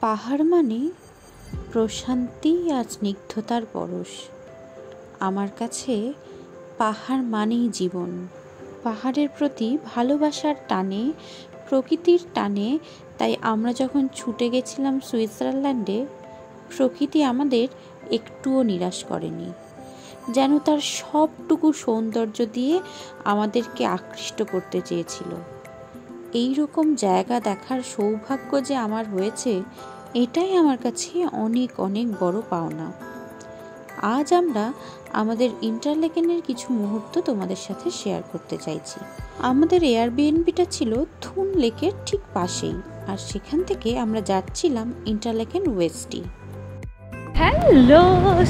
পাহাড় মানে প্রশান্তি আর স্নিগ্ধতার পরশ। আমার কাছে পাহাড় মানেই জীবন। পাহাড়ের প্রতি ভালোবাসার টানে, প্রকৃতির টানে, তাই আমরা যখন ছুটে গেছিলাম সুইজারল্যান্ডে, প্রকৃতি আমাদের একটুও নিরাশ করেনি। যেন তার সবটুকু সৌন্দর্য দিয়ে আমাদেরকে আকৃষ্ট করতে চেয়েছিল। এই রকম জায়গা দেখার সৌভাগ্য যে আমার হয়েছে, এটাই আমার কাছে অনেক অনেক বড় পাওনা। আজ আমরা আমাদের ইন্টারলেকেনের কিছু মুহূর্ত তোমাদের সাথে শেয়ার করতে চাইছি। আমাদের এয়ারবিএনবিটা ছিল থুন লেকের ঠিক পাশেই, আর সেখান থেকে আমরা যাচ্ছিলাম ইন্টারলেকেন ওয়েস্টে। হ্যালো,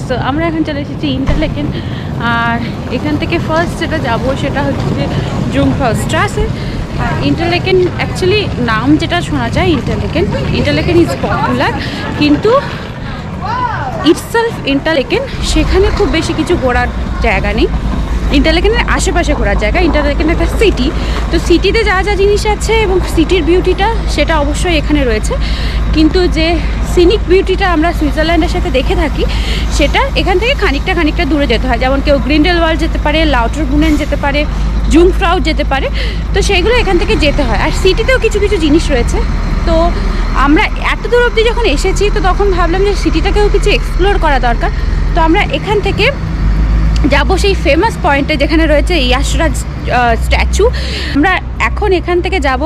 সো আমরা এখন চলে এসেছি ইন্টারলেকেন। আর এখান থেকে ফার্স্ট যেটা যাবো সেটা হচ্ছে জুংফ্রাউ স্ট্রাসে। আর ইন্টারলেকেন অ্যাকচুয়ালি নাম যেটা শোনা যায় ইন্টারলেকেন ইজ পপুলার, কিন্তু ইটসেলফ ইন্টারলেকেন, সেখানে খুব বেশি কিছু ঘোরার জায়গা নেই। ইন্টারলেকেনের আশেপাশে ঘোরার জায়গা। ইন্টারলেকেন একটা সিটি, তো সিটিতে যা যা জিনিস আছে এবং সিটির বিউটিটা সেটা অবশ্যই এখানে রয়েছে, কিন্তু যে সিনিক বিউটিটা আমরা সুইজারল্যান্ডের সাথে দেখে থাকি সেটা এখান থেকে খানিকটা দূরে যেতে হয়। যেমন কেউ গ্রিন্ডেলওয়াল্ড যেতে পারে, লাউটারবুনেন যেতে পারে, জুংফ্রাউ যেতে পারে, তো সেইগুলো এখান থেকে যেতে হয়। আর সিটিতেও কিছু কিছু জিনিস রয়েছে। তো আমরা এত দূর অবধি যখন এসেছি, তো তখন ভাবলাম যে সিটিটাকেও কিছু এক্সপ্লোর করা দরকার। তো আমরা এখান থেকে যাবো সেই ফেমাস পয়েন্টে যেখানে রয়েছে ইয়াশরাজ স্ট্যাচু। আমরা এখন এখান থেকে যাব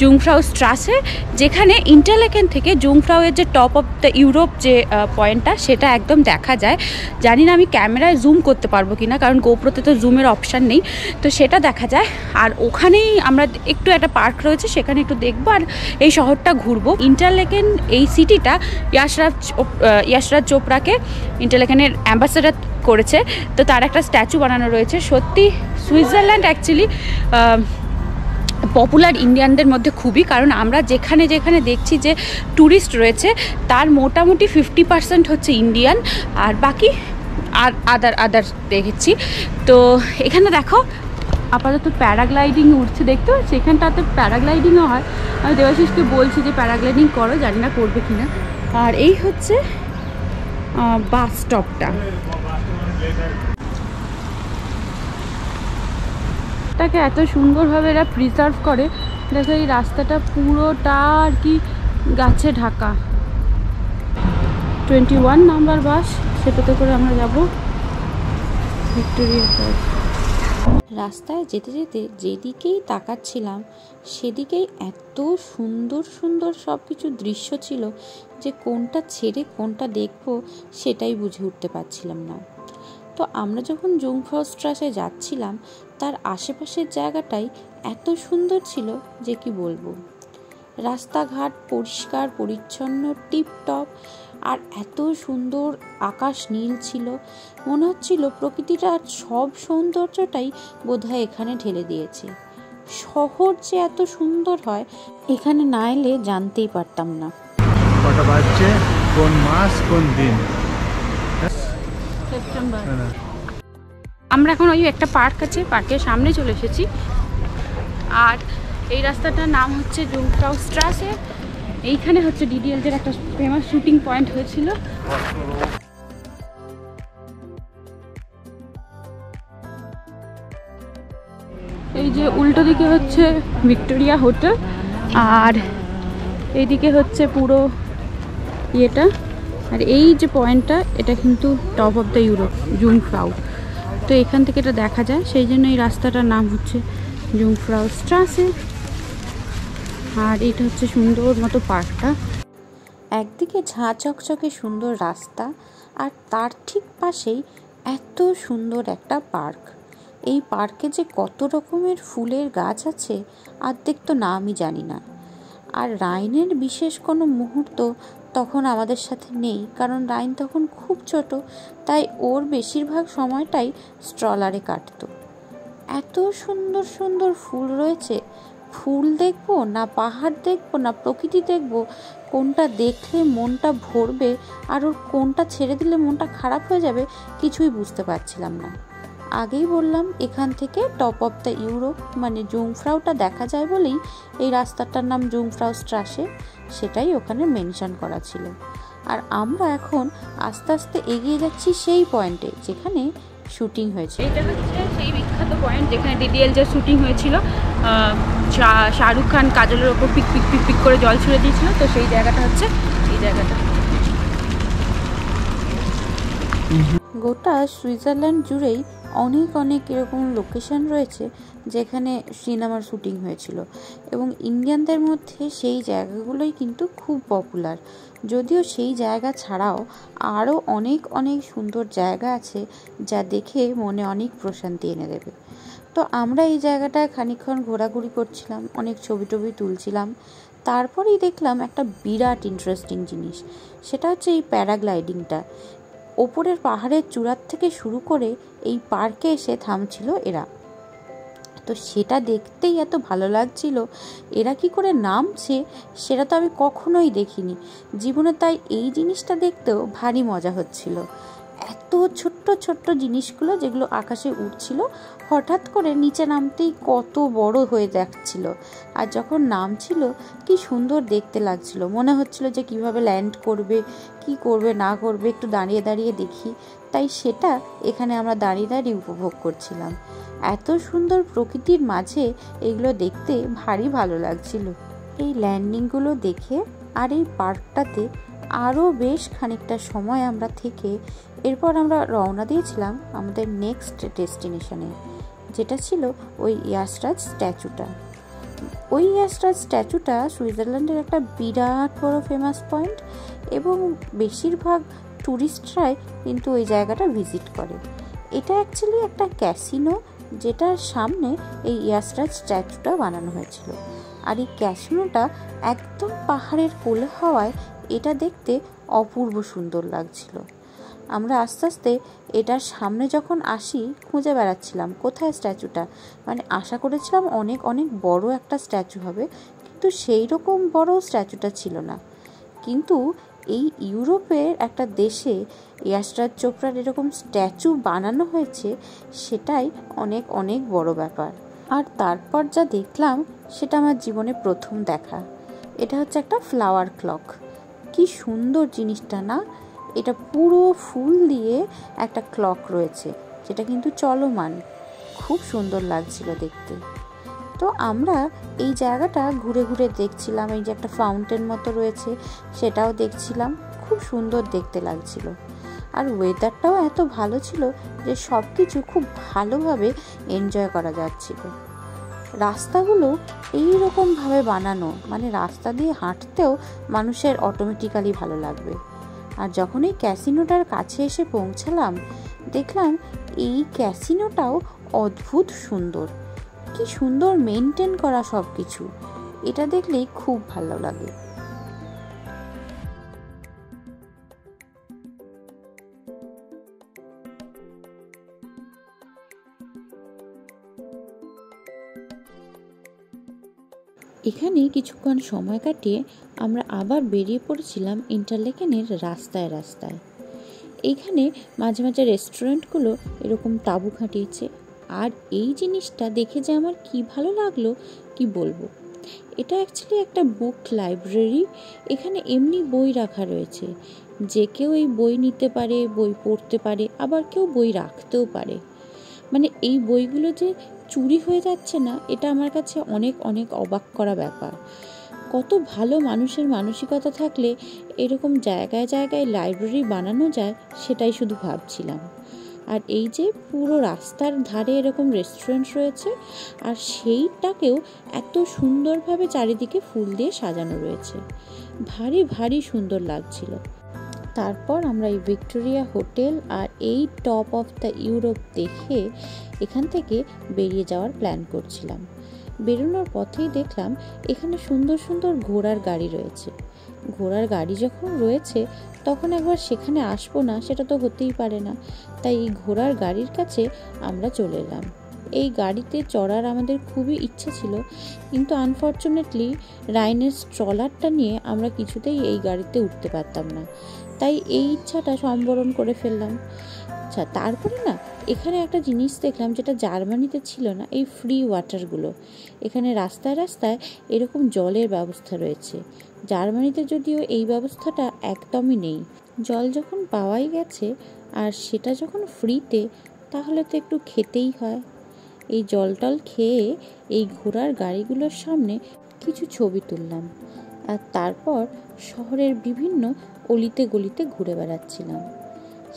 জুংফ্রাউ স্ট্রাসে, যেখানে ইন্টারলেকেন থেকে জুংফ্রাউয়ের যে টপ অফ দ্য ইউরোপ যে পয়েন্টটা, সেটা একদম দেখা যায়। জানি না আমি ক্যামেরায় জুম করতে পারবো কি না, কারণ গোপ্রোতে তো জুমের অপশান নেই, তো সেটা দেখা যায়। আর ওখানেই আমরা একটু একটা পার্ক রয়েছে, সেখানে একটু দেখবো আর এই শহরটা ঘুরবো। ইন্টারলেকেন এই সিটিটা ইয়াশরাজ চোপড়াকে ইন্টারলেকেনের অ্যাম্বাসেডার করেছে, তো তার একটা স্ট্যাচু বানানো রয়েছে। সত্যি সুইজারল্যান্ড অ্যাকচুয়ালি পপুলার ইন্ডিয়ানদের মধ্যে খুবই, কারণ আমরা যেখানে যেখানে দেখছি যে ট্যুরিস্ট রয়েছে, তার মোটামুটি 50% হচ্ছে ইন্ডিয়ান, আর বাকি আদার দেখেছি। তো এখানে দেখো আপাতত প্যারাগ্লাইডিং উঠছে, দেখতে পাচ্ছি এখানটাতে প্যারাগ্লাইডিংও হয়। আমি দেবাশিসকে বলছি যে প্যারাগ্লাইডিং করো, জানি না করবে কিনা। আর এই হচ্ছে বাস স্টপটা। এটাকে এত সুন্দরভাবে এরা প্রিজার্ভ করে। দেখো এই রাস্তাটা পুরোটা আর কি গাছে ঢাকা। 21 নাম্বার বাস, সেটাতে করে আমরা যাব ভিক্টোরিয়া ফলস। রাস্তায় যেতে যেতে যেদিকেই তাকাচ্ছিলাম, সেদিকেই এত সুন্দর সুন্দর সব কিছু দৃশ্য ছিল যে কোনটা ছেড়ে কোনটা দেখবো সেটাই বুঝে উঠতে পারছিলাম না। তো আমরা যখন জুংফ্রাউ স্ট্রাসে যাচ্ছিলাম, তার আশেপাশের জায়গাটাই এত সুন্দর ছিল যে কি বলবো। রাস্তাঘাট পরিষ্কার পরিচ্ছন্ন, টিপটপ, আর এত সুন্দর আকাশ নীল ছিল। মনে হচ্ছিল প্রকৃতিটা সব সৌন্দর্যটাই বোধহয় এখানে ঢেলে দিয়েছে। শহর যে এত সুন্দর হয়, এখানে না এলে জানতেই পারতাম না। কটা বাজছে, কোন মাস কোন দিন? সেপ্টেম্বর। আমরা এখন ওই একটা পার্ক আছে, পার্কের সামনে চলে এসেছি। আর এই রাস্তাটার নাম হচ্ছে জুংফ্রাউ স্ট্রাসে। এইখানে হচ্ছে ডিডিএলজের একটা ফেমাস শুটিং পয়েন্ট হয়েছিল। এই যে উল্টো দিকে হচ্ছে ভিক্টোরিয়া হোটেল, আর এইদিকে হচ্ছে পুরো ইয়েটা। আর এই যে পয়েন্টটা, এটা কিন্তু টপ অফ দ্য ইউরোপ জুংফ্রাউ। তো এখান থেকে এটা দেখা যায়, সেই জন্য এই রাস্তাটার নাম হচ্ছে জুংফ্রাউ স্ট্রাসে। আর এটা হচ্ছে সুন্দর মতো পার্কটা। একদিকে ঝাঁ চকচকে সুন্দর রাস্তা, আর তার ঠিক পাশেই এত সুন্দর একটা পার্ক। এই পার্কে যে কত রকমের ফুলের গাছ আছে অর্ধেক তো নামই জানি না। আর রাইনের বিশেষ কোনো মুহূর্ত তখন আমাদের সাথে নেই, কারণ রাইন তখন খুব ছোট, তাই ওর বেশিরভাগ সময়টাই স্ট্রলারে কাটতো। এত সুন্দর সুন্দর ফুল রয়েছে, ফুল দেখবো না পাহাড় দেখবো না প্রকৃতি দেখবো, কোনটা দেখলে মনটা ভরবে আর ওর কোনটা ছেড়ে দিলে মনটা খারাপ হয়ে যাবে কিছুই বুঝতে পারছিলাম না। আগেই বললাম এখান থেকে টপ অফ দ্য ইউরোপ মানে জুংফ্রাউটা দেখা যায় বলেই এই রাস্তাটার নাম জুংফ্রাউ স্ট্রাসে, সেটাই ওখানে মেনশন করা ছিল। আর আমরা এখন আস্তে আস্তে এগিয়ে যাচ্ছি সেই পয়েন্টে যেখানে শুটিং হয়েছে। এটা হচ্ছে সেই বিখ্যাত পয়েন্ট যেখানে ডিডিএল যে শুটিং হয়েছিল, শাহরুখ খান কাজলের ওপর পিক পিক পিক পিক করে জল ছুড়ে দিয়েছিল, তো সেই জায়গাটা হচ্ছে এই জায়গাটা। গোটা সুইজারল্যান্ড জুড়েই অনেক অনেক এরকম লোকেশন রয়েছে যেখানে সিনেমার শুটিং হয়েছিল, এবং ইন্ডিয়ানদের মধ্যে সেই জায়গাগুলোই কিন্তু খুব পপুলার। যদিও সেই জায়গা ছাড়াও আরও অনেক অনেক সুন্দর জায়গা আছে যা দেখে মনে অনেক প্রশান্তি এনে দেবে। তো আমরা এই জায়গাটায় খানিকক্ষণ ঘোরাঘুরি করছিলাম, অনেক ছবি টবি তুলছিলাম। তারপরেই দেখলাম একটা বিরাট ইন্টারেস্টিং জিনিস, সেটা হচ্ছে এই প্যারাগ্লাইডিংটা। ওপরের পাহাড়ের চূড়ার থেকে শুরু করে এই পার্কে এসে থামছিল এরা। তো সেটা দেখতেই এত ভালো লাগছিল, এরা কি করে নামছে সেটা তো আমি কখনোই দেখিনি জীবনে, তাই এই জিনিসটা দেখতেও ভারী মজা হচ্ছিল। এত ছোট্ট ছোট্ট জিনিসগুলো যেগুলো আকাশে উঠছিল হঠাৎ করে নিচে নামতেই কত বড় হয়ে যাচ্ছিল, আর যখন নামছিল কি সুন্দর দেখতে লাগছিল। মনে হচ্ছিল যে কিভাবে ল্যান্ড করবে, কি করবে না করবে, একটু দাঁড়িয়ে দাঁড়িয়ে দেখি। তাই সেটা এখানে আমরা দাঁড়িয়ে দাঁড়িয়ে উপভোগ করছিলাম। এত সুন্দর প্রকৃতির মাঝে এগুলো দেখতে ভারী ভালো লাগছিল। এই ল্যান্ডিংগুলো দেখে আর এই পার্কটাতে আরও বেশ খানিকটা সময় আমরা থেকে এরপর আমরা রওনা দিয়েছিলাম আমাদের নেক্সট ডেস্টিনেশনে, যেটা ছিল ওই ইয়াসরাজ স্ট্যাচুটা। ওই ইয়াসরাজ স্ট্যাচুটা সুইজারল্যান্ডের একটা বিরাট বড় ফেমাস পয়েন্ট, এবং বেশিরভাগ ট্যুরিস্টরাই কিন্তু ওই জায়গাটা ভিজিট করে। এটা অ্যাকচুয়ালি একটা ক্যাসিনো যেটার সামনে এই ইয়াসরাজ স্ট্যাচুটা বানানো হয়েছিল। আর এই ক্যাসিনোটা একদম পাহাড়ের কোলে হওয়ায় এটা দেখতে অপূর্ব সুন্দর লাগছিল। আমরা আস্তে আস্তে এটার সামনে যখন আসি খুঁজে বেড়াচ্ছিলাম কোথায় স্ট্যাচুটা, মানে আশা করেছিলাম অনেক অনেক বড় একটা স্ট্যাচু হবে, কিন্তু সেই রকম বড় স্ট্যাচুটা ছিল না। কিন্তু এই ইউরোপের একটা দেশে ইয়াশরাজ চোপড়ার এরকম স্ট্যাচু বানানো হয়েছে, সেটাই অনেক অনেক বড় ব্যাপার। আর তারপর যা দেখলাম সেটা আমার জীবনে প্রথম দেখা। এটা হচ্ছে একটা ফ্লাওয়ার ক্লক। কি সুন্দর জিনিসটা না, এটা পুরো ফুল দিয়ে একটা ক্লক রয়েছে যেটা কিন্তু চলমান, খুব সুন্দর লাগছিল দেখতে। তো আমরা এই জায়গাটা ঘুরে ঘুরে দেখছিলাম, এই যে একটা ফাউন্টেন মতো রয়েছে সেটাও দেখছিলাম, খুব সুন্দর দেখতে লাগছিল। আর ওয়েদারটাও এত ভালো ছিল যে সব কিছু খুব ভালোভাবে এনজয় করা যাচ্ছিল। রাস্তাগুলো এইরকমভাবে বানানো, মানে রাস্তা দিয়ে হাঁটতেও মানুষের অটোমেটিক্যালি ভালো লাগবে। আর যখন এই ক্যাসিনোটার কাছে এসে পৌঁছালাম দেখলাম এই ক্যাসিনোটাও অদ্ভুত সুন্দর, কি সুন্দর মেনটেন করা সব কিছু। এটা দেখলেই খুব ভালো লাগে। এখানে কিছুক্ষণ সময় কাটিয়ে আমরা আবার বেরিয়ে পড়েছিলাম ইন্টারলেকেনের রাস্তায় রাস্তায়। এইখানে মাঝে মাঝে রেস্টুরেন্টগুলো এরকম তাঁবু খাটিয়েছে, আর এই জিনিসটা দেখে যে আমার কি ভালো লাগলো কি বলবো। এটা অ্যাকচুয়ালি একটা বুক লাইব্রেরি। এখানে এমনি বই রাখা রয়েছে, যে কেউ এই বই নিতে পারে, বই পড়তে পারে, আবার কেউ বই রাখতেও পারে। মানে এই বইগুলো যে চুরি হয়ে যাচ্ছে না, এটা আমার কাছে অনেক অনেক অবাক করা ব্যাপার। কত ভালো মানুষের মানসিকতা থাকলে এরকম জায়গায় জায়গায় লাইব্রেরি বানানো যায় সেটাই শুধু ভাবছিলাম। আর এই যে পুরো রাস্তার ধারে এরকম রেস্টুরেন্ট রয়েছে, আর সেইটাকেও এত সুন্দরভাবে চারিদিকে ফুল দিয়ে সাজানো রয়েছে, ভারী ভারী সুন্দর লাগছিল। তারপর আমরা এই ভিক্টোরিয়া হোটেল আর এই টপ অফ দ্য ইউরোপ দেখে এখান থেকে বেরিয়ে যাওয়ার প্ল্যান করছিলাম। বেরোনোর পথেই দেখলাম এখানে সুন্দর সুন্দর ঘোড়ার গাড়ি রয়েছে। ঘোড়ার গাড়ি যখন রয়েছে তখন একবার সেখানে আসবো না সেটা তো হতেই পারে না, তাই এই ঘোড়ার গাড়ির কাছে আমরা চলে এলাম। এই গাড়িতে চড়ার আমাদের খুবই ইচ্ছা ছিল, কিন্তু আনফর্চুনেটলি রাইনের ট্রলারটা নিয়ে আমরা কিছুতেই এই গাড়িতে উঠতে পারতাম না, তাই এই ইচ্ছাটা সম্বরণ করে ফেললাম। আচ্ছা, তারপরে না এখানে একটা জিনিস দেখলাম যেটা জার্মানিতে ছিল না, এই ফ্রি ওয়াটারগুলো। এখানে রাস্তায় রাস্তায় এরকম জলের ব্যবস্থা রয়েছে। জার্মানিতে যদিও এই ব্যবস্থাটা একদমই নেই। জল যখন পাওয়াই গেছে আর সেটা যখন ফ্রিতে, তাহলে তো একটু খেতেই হয়। এই জল টল খেয়ে এই ঘোড়ার গাড়িগুলোর সামনে কিছু ছবি তুললাম, আর তারপর শহরের বিভিন্ন অলিতে গলিতে ঘুরে বেড়াচ্ছিলাম।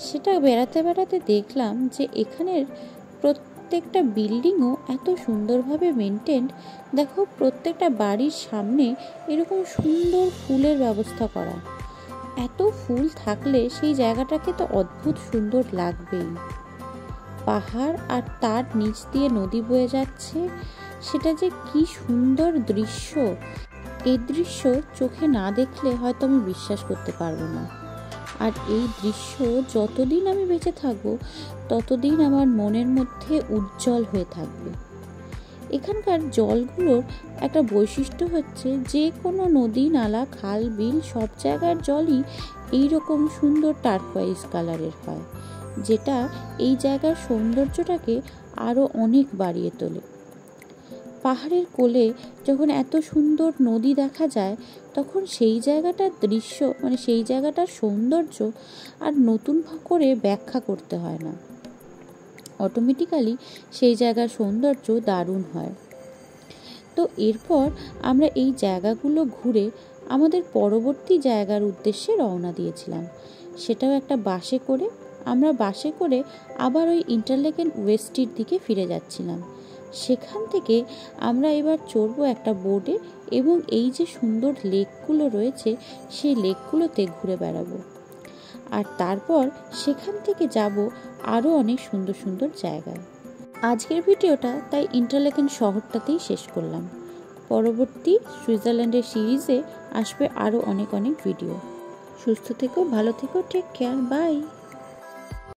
সেটা বেড়াতে বেড়াতে দেখলাম যে এখানের প্রত্যেকটা বিল্ডিংও এত সুন্দরভাবে মেনটেন্ড। দেখো, প্রত্যেকটা বাড়ির সামনে এরকম সুন্দর ফুলের ব্যবস্থা করা। এত ফুল থাকলে সেই জায়গাটাকে তো অদ্ভুত সুন্দর লাগবেই। পাহাড় আর তার নিচ দিয়ে নদী বয়ে যাচ্ছে, সেটা যে কি সুন্দর দৃশ্য। এই দৃশ্য চোখে না দেখলে হয়তো আমি বিশ্বাস করতে পারবো না। আর এই দৃশ্য যতদিন আমি বেঁচে থাকবো ততদিন আমার মনের মধ্যে উজ্জ্বল হয়ে থাকবে। এখানকার জলগুলোর একটা বৈশিষ্ট্য হচ্ছে যে কোনো নদী, নালা, খাল, বিল সব জায়গার জলই এইরকম সুন্দর টারকোয়াইজ কালারের হয়, যেটা এই জায়গার সৌন্দর্যটাকে আরও অনেক বাড়িয়ে তোলে। পাহাড়ের কোলে যখন এত সুন্দর নদী দেখা যায়, তখন সেই জায়গাটার দৃশ্য, মানে সেই জায়গাটার সৌন্দর্য আর নতুন করে ব্যাখ্যা করতে হয় না, অটোমেটিক্যালি সেই জায়গার সৌন্দর্য দারুণ হয়। তো এরপর আমরা এই জায়গাগুলো ঘুরে আমাদের পরবর্তী জায়গার উদ্দেশ্যে রওনা দিয়েছিলাম। সেটাও একটা বাসে করে। আমরা বাসে করে আবার ওই ইন্টারলেকেন ওয়েস্টের দিকে ফিরে যাচ্ছিলাম। সেখান থেকে আমরা এবার চড়বো একটা বোটে এবং এই যে সুন্দর লেকগুলো রয়েছে সেই লেকগুলোতে ঘুরে বেড়াবো। আর তারপর সেখান থেকে যাব আরও অনেক সুন্দর সুন্দর জায়গায়। আজকের ভিডিওটা তাই ইন্টারলেকেন শহরটাতেই শেষ করলাম। পরবর্তী সুইজারল্যান্ডের সিরিজে আসবে আরও অনেক অনেক ভিডিও। সুস্থ থেকো, ভালো থেকো, টেক কেয়ার, বাই।